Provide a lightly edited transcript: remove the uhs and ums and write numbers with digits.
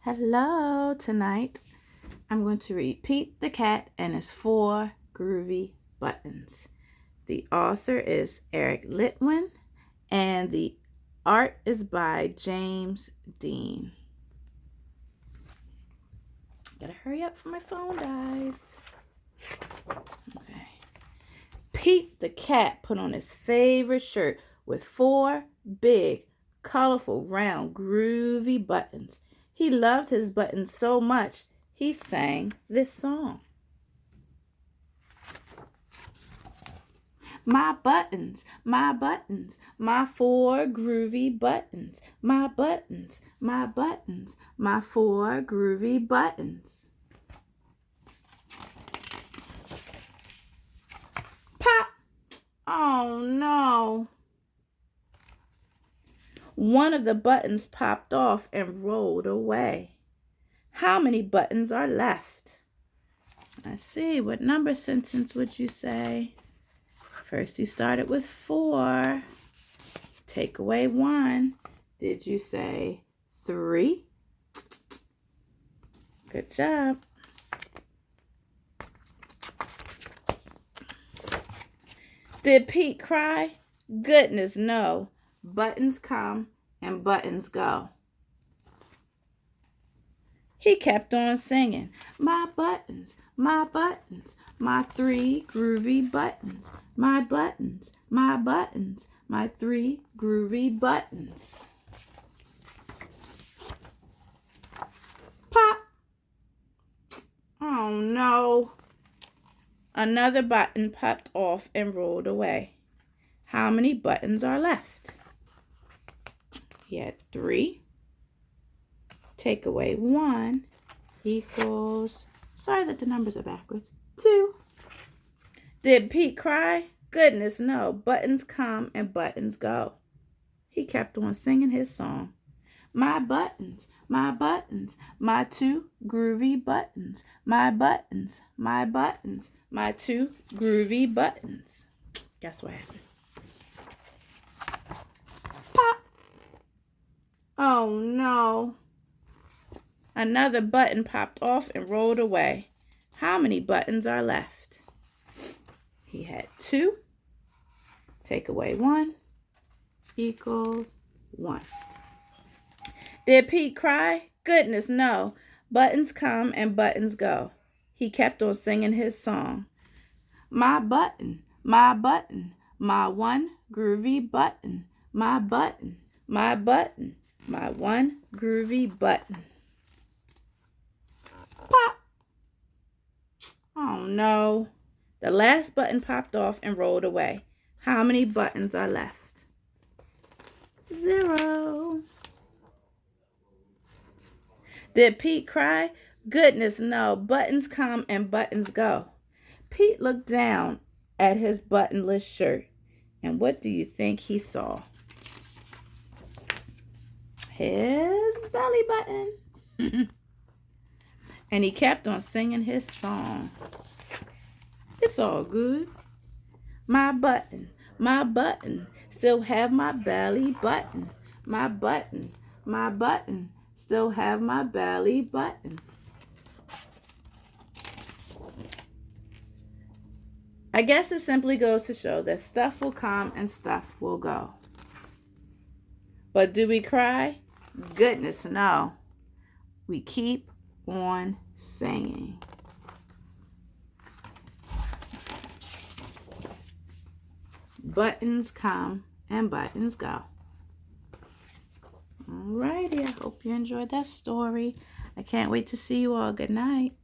Hello, tonight I'm going to read Pete the Cat and his 4 Groovy Buttons. The author is Eric Litwin and the art is by James Dean. Gotta hurry up for my phone dies. Okay. Pete the Cat put on his favorite shirt with 4 big, colorful, round, groovy buttons. He loved his buttons so much, he sang this song. My buttons, my 4 groovy buttons. My buttons, my 4 groovy buttons. Pop! Oh no! One of the buttons popped off and rolled away. How many buttons are left? Let's see, what number sentence would you say? First you started with 4. Take away 1. Did you say 3? Good job. Did Pete cry? Goodness, no. Buttons come and buttons go. He kept on singing, my buttons, my 3 groovy buttons. My buttons, my 3 groovy buttons. Pop! Oh no! Another button popped off and rolled away. How many buttons are left? He had 3. Take away 1 equals, sorry that the numbers are backwards, 2. Did Pete cry? Goodness, no. Buttons come and buttons go. He kept on singing his song. My buttons, my 2 groovy buttons. My buttons, my 2 groovy buttons. Guess what happened? Pop! Oh no. Another button popped off and rolled away. How many buttons are left? He had 2. Take away 1 equals 1. Did Pete cry? Goodness, no. Buttons come and buttons go. He kept on singing his song. My button, my 1 groovy button. My button, my 1 groovy button. Pop! Oh no. The last button popped off and rolled away. How many buttons are left? 0. Did Pete cry? Goodness, no. Buttons come and buttons go. Pete looked down at his buttonless shirt. And what do you think he saw? His belly button. And he kept on singing his song. It's all good. My button, still have my belly button. My button, still have my belly button. I guess it simply goes to show that stuff will come and stuff will go. But do we cry? Goodness, no. We keep on singing. Buttons come and buttons go. Alrighty, I hope you enjoyed that story. I can't wait to see you all. Good night.